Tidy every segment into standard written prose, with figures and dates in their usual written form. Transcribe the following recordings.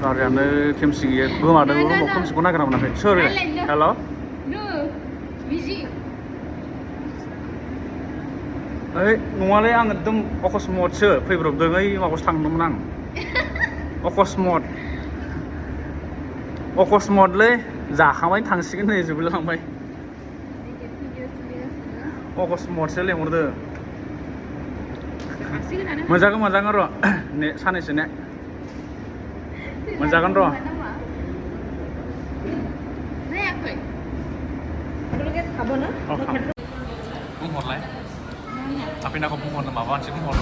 गारियानो खेमसि गैया गोमादों रुमाव खोमसिखौ नागिरना मोनाखै सोर हेल' ओइ नङालै आं एकदम अकस्मतसो फैब्रबदों ओइ माबायावसो थांदोंमोन आं अकस्मतलै जाखांबाय थांसिगोन नै जोबलांबाय अकस्मतसो लेंहरदो मोनजागोन र' ने सानैसो ने मोनजागोन र' बुंहरलाय आपिनाखौ बुंहरनो माबा मोनसे बुंहर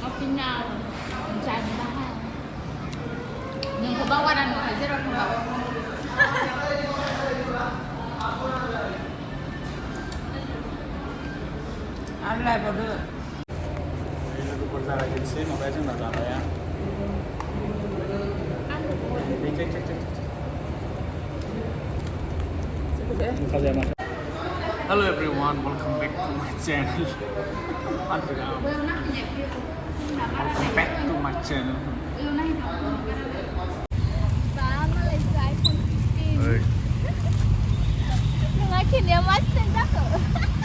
आपिना जानो बाहाय नोंखौ बावगारा नङा जेराव थांबाबो आरो लायबावदो लोगोफोर जागायजेनसै माबाया जोंना जानाया Hello everyone, welcome back to my channel. Welcome back to my channel.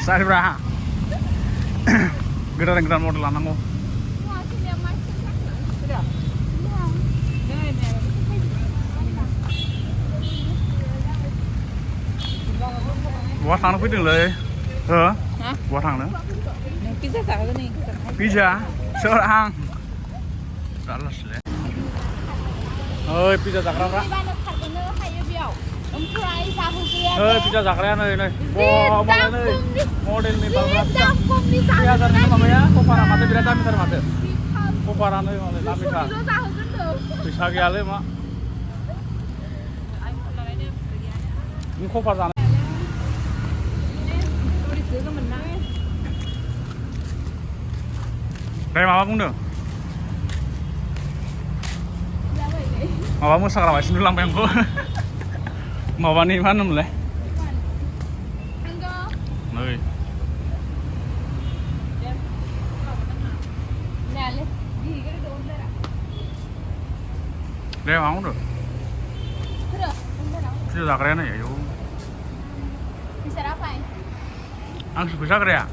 Sarah. Geran-geran model lanangmu. Bố thằng nó quyết định lấy hả? Bố thằng nữa pizza sao cái này pizza sợ hàng đó là sữa ơi pizza giặc ra ơi pizza giặc ra này này wow model này model nih bang pizza giặc ini namanya kopara mata bila kami termata kopara nih model kami kan bisa gale mak ini kopara Đây mà cũng được. Mà muốn sao là xin lăng bèn cô. Mà bạn đi phát nằm lấy. Nơi. Đây mà cũng được. Chưa ra cái này vậy. Bisa apa ya? Ang bisa cái à?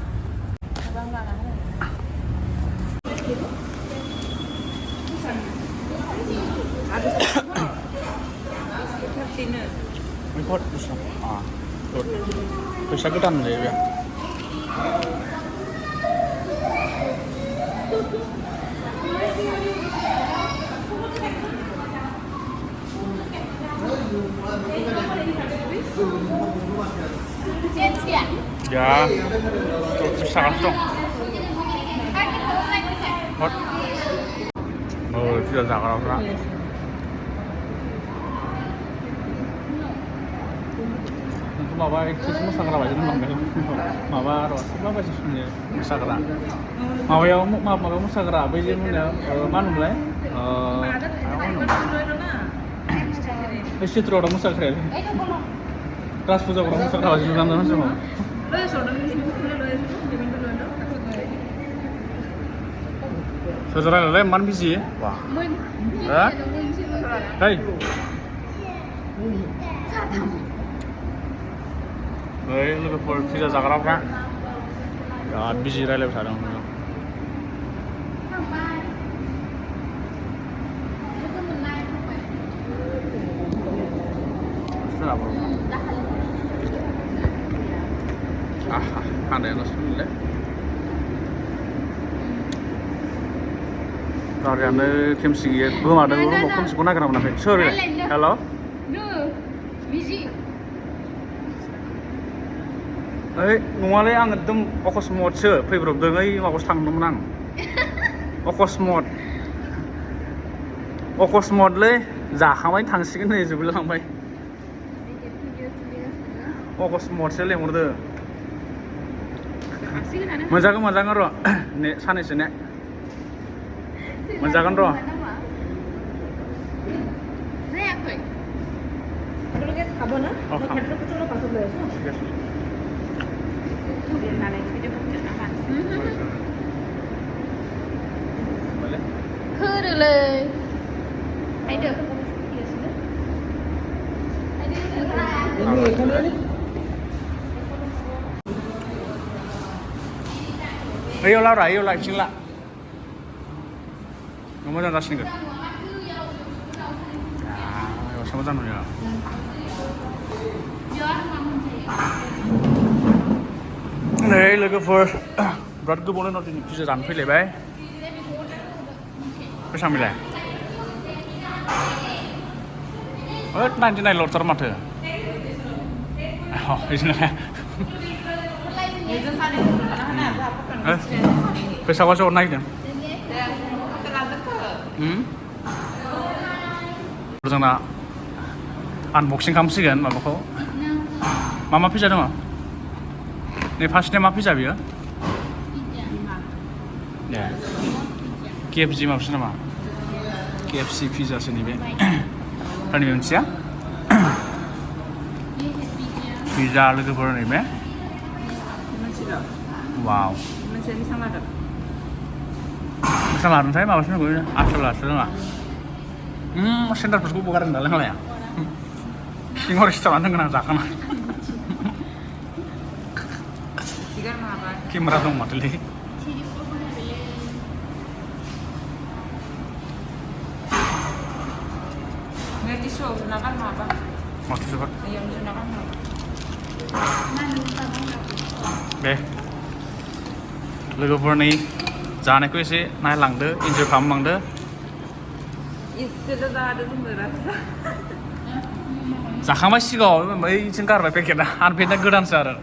Import bisa. Good. Bisa kita nih ya. Ya. Tuh bisa langsung. Hot. Oh, sudah tak kalau माबा actress मोसाग्रा बायदि मोनलांदों माबा र' सोरबा बायदि सुनियो मोसाग्रा माबायाव माबायाव मोसाग्रा बै जे मोनायाव मा होनोमोनलाय बै चित्रआव मोसाग्राया राज फुजाफोराव मोसाग्रा बायदि नुलांदों मानसिखौ सोरजों रायलायलाय इमान बिजि वा hey Đấy, लोगोफोर पिज्जा जाग्राफ्रा बिराद बिजि रायलायबाय थादों खानायानो सुनलै गारियानो खेमसि गैया गोमादों रुमाव खोमसिखौ नागिरना मोनाखै सोर हेल' ओइ नङालै आं एकदम अकस्मतसो फैब्रबदों ओइ माबायावसो थांदोंमोन आं अकस्मतलै जाखांबाय थांसिगोन नै जोबलांबाय अकस्मतसो लेंहरदो मोनजागोन र' ने सानैसो ने मोनजागोन र' Khứ được lời. Thấy được. Ayo lah, cing lah. Nomor dan rasnya kan? Ya, sama sama ya. Này logofor rất cứ bốn nó thì chưa dàn phê lại bé cái sao mình lại nan trên này lột tao mặt thử cái gì này cái sao có chỗ này nhỉ rồi là unboxing 감시간 mà có mama pizza đúng không? 네 파스타 마 피자 비야? 네. KFC 마 피자 마. KFC 피자 스니베. 아니 면치야? 피자 lagi 버는 이메? 와우. Salad saya mau sini gue. Salad nggak? Sendal pas gue bukan dalam lah ya. Singor restoran dengan zakan. Kimra dong matli. Nanti show nakan apa? Masih suka. Yang nakan apa? Deh. लोगोफोर नै जानायखौ एसे नायलांदो इन्जय खालामलांदो इसेल' जादो जोंबो राजा जाखांबाय सिगाङाव बैथिं गारबाय पेकेटआ आरो पेकेटआ गोदानसो आरो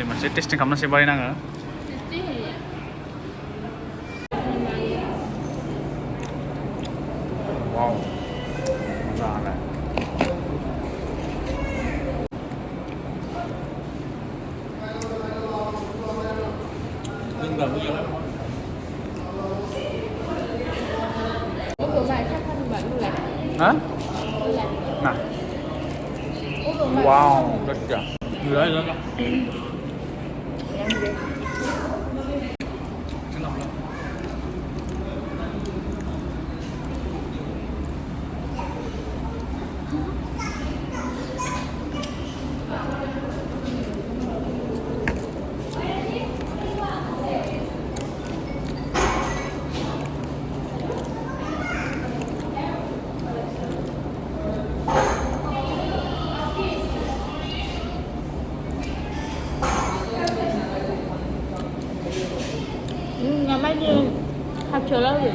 मोनसे टेस्टिं खालामनोसै बायनाङो वाव मोजाङानो hả? Nè. Wow, rất chả. Người đấy rất. nhà máy đi học chờ lâu rồi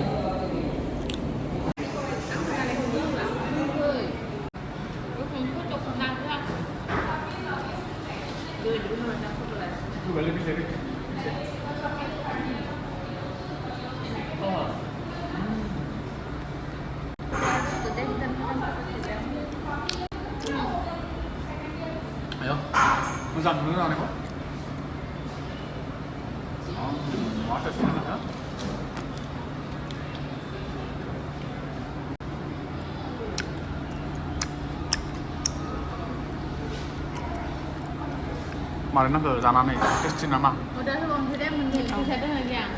Ayo, mau dặn nữa nào này không? Quá trời xinh hả? 말이나 그 자나네 테스트나마. udah sebelum kita mending bisa dengar yang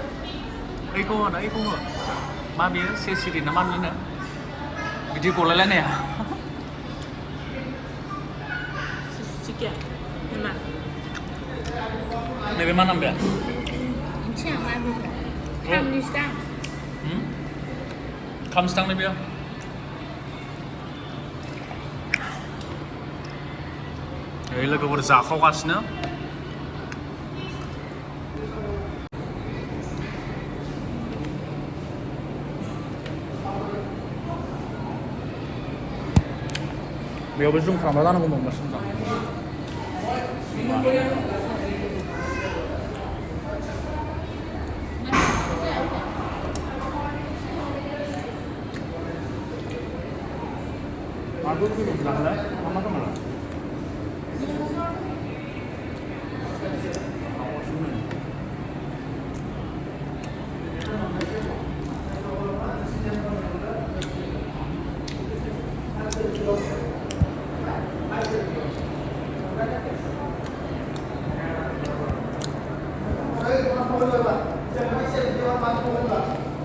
이거 나 이거 마비 세시리 나만 nữa. 비디오 콜 lên nè. sikit memang Này bên mana ambil? siang lagi kan di siang 감스탕 리뷰야. 여기 लोगोफोर जाखावगासिनो. बेयावबो जुम खालामना जानांगौ नंगासिनो दं. Aku tuh bilang lah, mama tuh malah.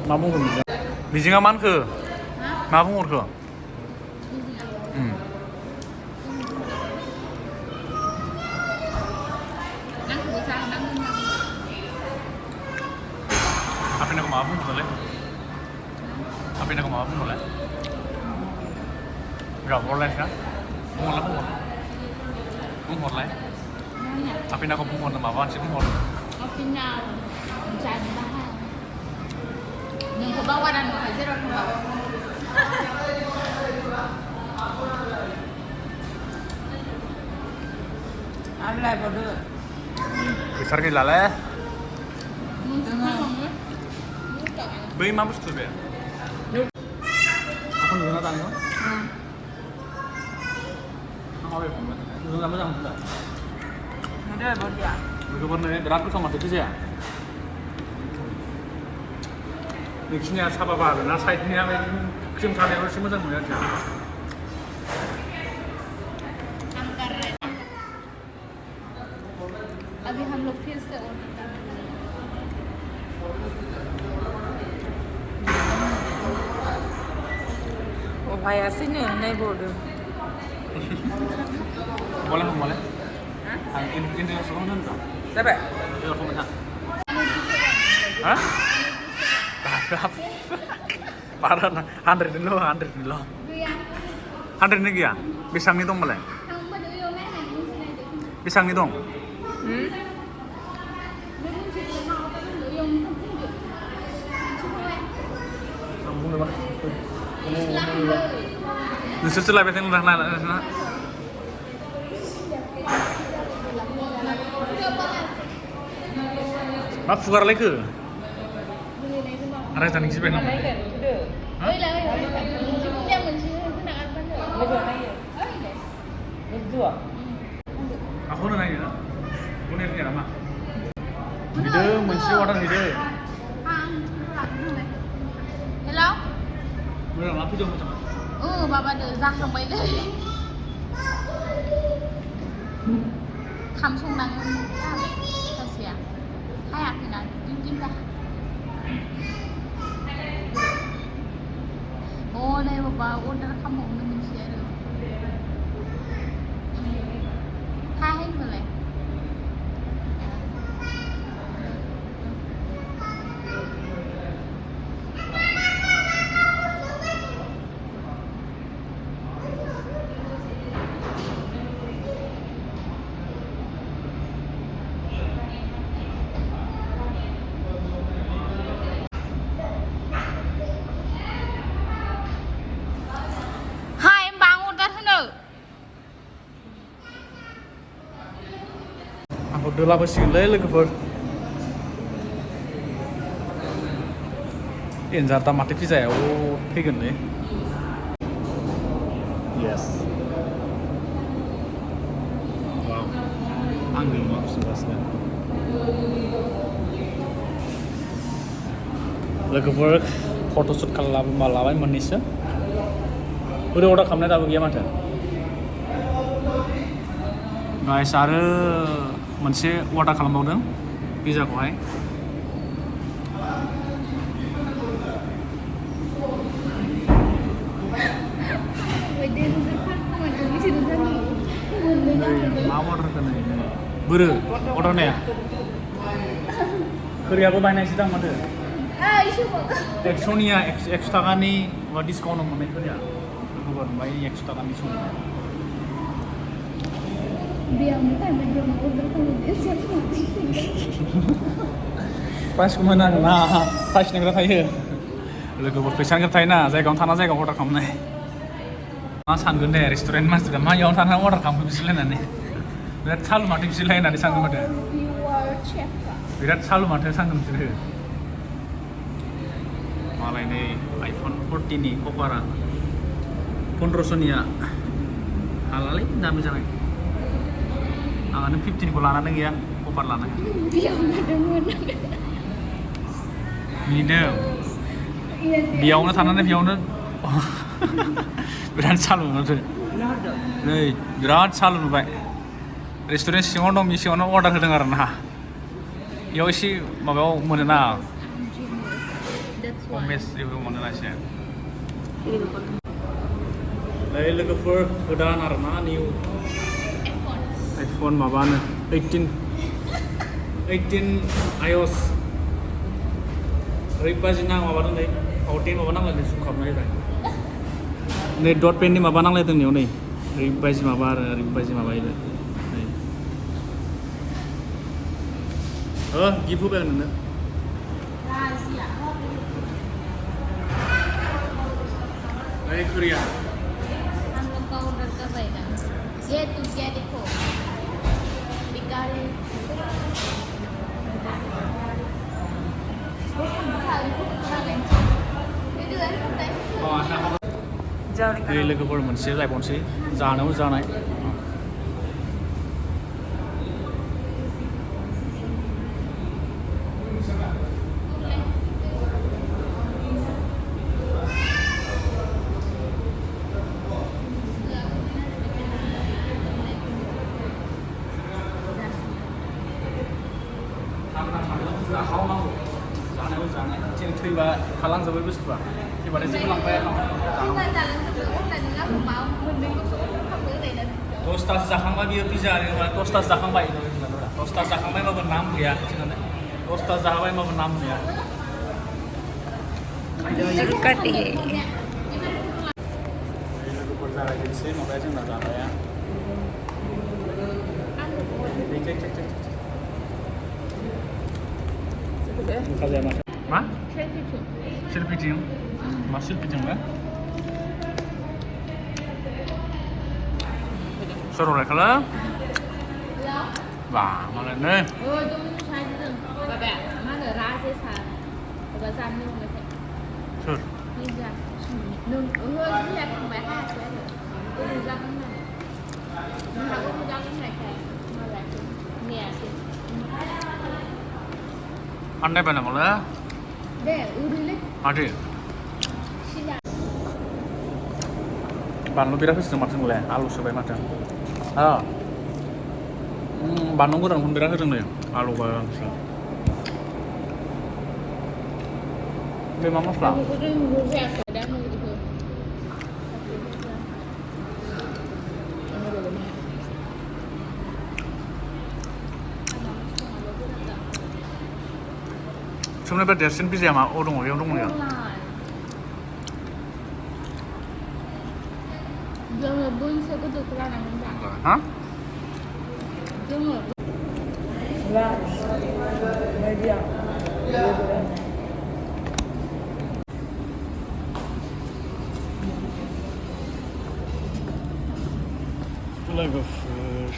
마 먹으면 미징아 많그. 마 먹을 거. maaf boleh. Tapi nak maaf boleh. Enggak boleh kan? Bungon. Bungon lah. Tapi nak bungon sama apa sih bungon? Kopi nào trà nó ba hai. Nhưng có bao quan nó phải rất là không bảo. Ăn lại vào được. Besar gila lah. Mungkin không nữa. Beli mampus tuh ya. Aku nunggu nonton kok. Apa ya? Nunggu kamu sama sudah. Ada vào dia. Nunggu pernah berat tuh sama tuh ya. Nixnya 사봐봐. 나 사이트냐 지금 가면 훨씬 모자 뭐야? हम कर रहे हैं अभी हम लोग फिर से order कर रहे हैं Ủa phải à xin nữa này bộ được. Boleh không boleh? Ini suka nonton. Siapa? Iya, aku minta. Hah? Parah nah, 100 dulu. Rian 100 lagi ya? Pisang hitung boleh? không mà đưa vô mấy này cũng sẽ này được Pisang hitung? Hmm? đưa cũng chỉ là họ có đưa vô không cũng được chứ không em Sambung deh, Pak. Islam rồi Susul lah, biasanya udah nah. Maaf, suara lagi ke? Ada yang sih pengen. Lấy cái được. ơi là ơi chứ cũng đem mình chứ cái nào ăn vẫn được Lấy vừa này. ơi để Lấy rửa. Aku udah nanya. Aku nanya nama. Ide, mensi order ide. hello Bener, aku juga macam. bà được ra không mấy đấy Samsung đang sao xỉa hai hạt thì là kim ra ô đây bà order không một mình xỉa được hai hết rồi này hai em bán order thế nào Aku udah lama sih lele ke Inzarta mati pizza ya, oh, vegan nih. Yes. Wow. Angle bagus jelasnya. Lagi work, photoshoot kalau malam manisnya. Udah order kamu tahu gimana? Guys, ada मोनसे order खालामबावदों पिज्जाखौहाय मा order होनो बोरो order होनाया खोरियाबो बायनायसो दां माथो 100निया 100 थाखानि माबा डिसकाउन्टआव मोननाय खोरिया गुबुन ओमफ्राय 100 थाखानि सङो Biar mereka berdua order kemudian siapa प्राइसखौ मोना ना प्राइसनि खोथा थायो लोगोफोर फैसानि खोथा थायोना जायगायावनो थाना जायगायाव अर्डार खालामनाय मा सानगोन दे रेस्टुरेन्ट मानसिफ्रा मा इयावनो थाना अर्डार खालामखो बिसोर लायनानै बिराद सालु माथो बिसोर लायनानै सानगोन माथो बिराद सालु माथो सानगोन बिसोरो मालाय नै आइफन 14 नि कभारा 1500निया हालालै दामि जाबाय आंनो 15 खौ लानानै गैया कभार लानाय Biar ada mana मिनिदों बेयावनो थानानै बेयावनो बिराद सालु नुदों नै बिराद सालु नुबाय रेस्टुरेन्ट सिङाव दं बे सिङावनो अर्डार होदों आरो ना बेयाव एसे माबायाव मोनोना That's खम why बेस जेबो मोनोना एसे नै लोगोफोर गोदान आरो ना निउ आइफन माबानो 18 iOS ओरैबायदि माबादों नै फावथेन माबा नांलायदों जुम खालामनाय जाबाय नै डट पेननि माबा नांलायदों नैयाव नै ओरैबायदि माबा आरो ओरैबायदि माबायो नै गिफ्ट होबाय आं नोंनो राजिया नै कोरिया हम लोग का ऑर्डर कर रहे हैं ये तू क्या देखो बिकारी नै लोगोफोर मोनसे लायबावनोसै जानायाव जानाय जाखावनांगौ जानायाव जानाय जों थैबा थालांजोबै बुस्थुआ थैबाथाय जेबो लांफाया दसथासो जाखांबाय बियो पिज्जा दसथासो जाखांबाय दसथासो जाखांबायबाबो नाम गैया दसथासो जाखांबायबाबो नाम गैया लोगोफोर जागायजेनसै माबाया जोंना जानाया मा सेलफिथिं मा सेलफिथिंबा Suruh mereka lah. Wah, malah nih. Oh, itu saya itu. Bapak, mana rasa sah? Bapak sana nih mereka. Sur. Iya. Nung, oh, dia kan mereka saya. Itu jangan mana. Aku mau jangan mereka. Mereka. Ini sih. Anda mana malah? Deh, udah. Ada. Sila. Bahan birak sih macam mulai, alus sampai macam. Bahan kurang pun birak sih nih, alu barang sih. Memang maslah. Aku tuh nunggu siapa? Dah nunggu itu. Sebenarnya pada dersin bisa mah, orang ya. Jangan bun sekolah kurang nampak. Hah? Jangan. Lah, media. Logofer.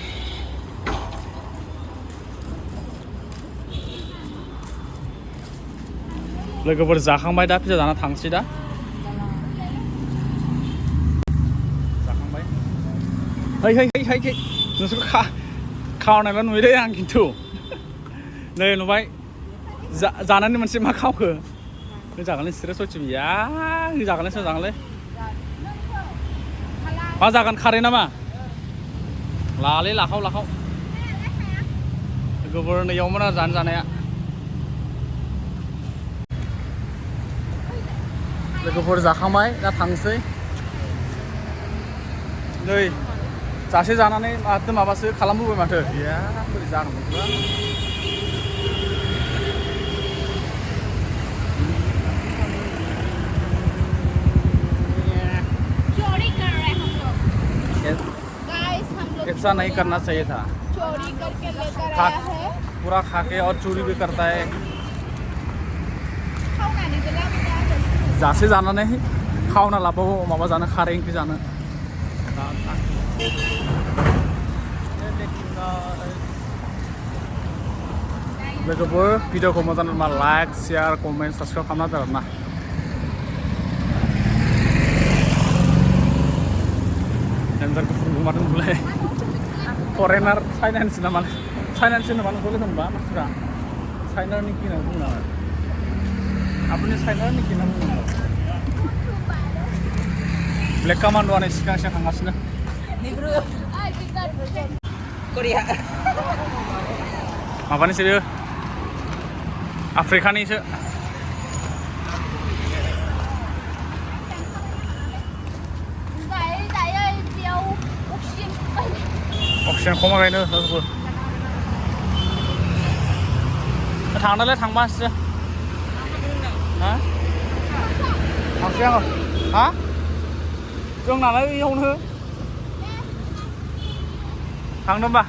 Logofer जाखांबाय दा pizza जाना थांसै दा जाखांबाय है नोंसोरखौ खावनायल' नुयो आं खिन्थु नै नुबाय जानानै मोनसे मा खावखो जागोनलै सिरे सयथिबिया जागोनलै मा जागोन खारै नामा लालै लाखाव गोबोर नैयावमोन आरो जानाया लोगोफोर जाखांबाय दा थांसै नै जासे जानानै माबासो खालामबोबाय माथो गैया बोरै जानांगौबा चोरी कर रहे हैं हम लोग गाइस हम लोग ऐसा नहीं करना चाहिए था चोरी करके लेकर आया है पूरा खा के और चोरी भी करता है जासे जानानै खावना लाबावो माबा जानो खारै ओंख्रि जानो लोगोफोर भिडिअखौ मोजां मोनबा लाइक शेयार कमेन्ट साबस्क्राइब खालामना दोन आरोना एन्सार गुफुर गुमार नुलाय फरेनार चाइनानिसो नामा चाइनानिसो नामा नुलाय होनबा मानसिफ्रा चाइनानि कि होनना बुङो नामा आपनि चाइनानि कि होनना बुङो ब्लेक कामान्ड'आनो सिगां थांगासिनो Korea. माबानिसो आफ्रिकानिसो अक्सिजेन खमायबायनो थांनायलाय थांबासो hả học xe rồi hả trường nào lấy không hư thằng đâu mà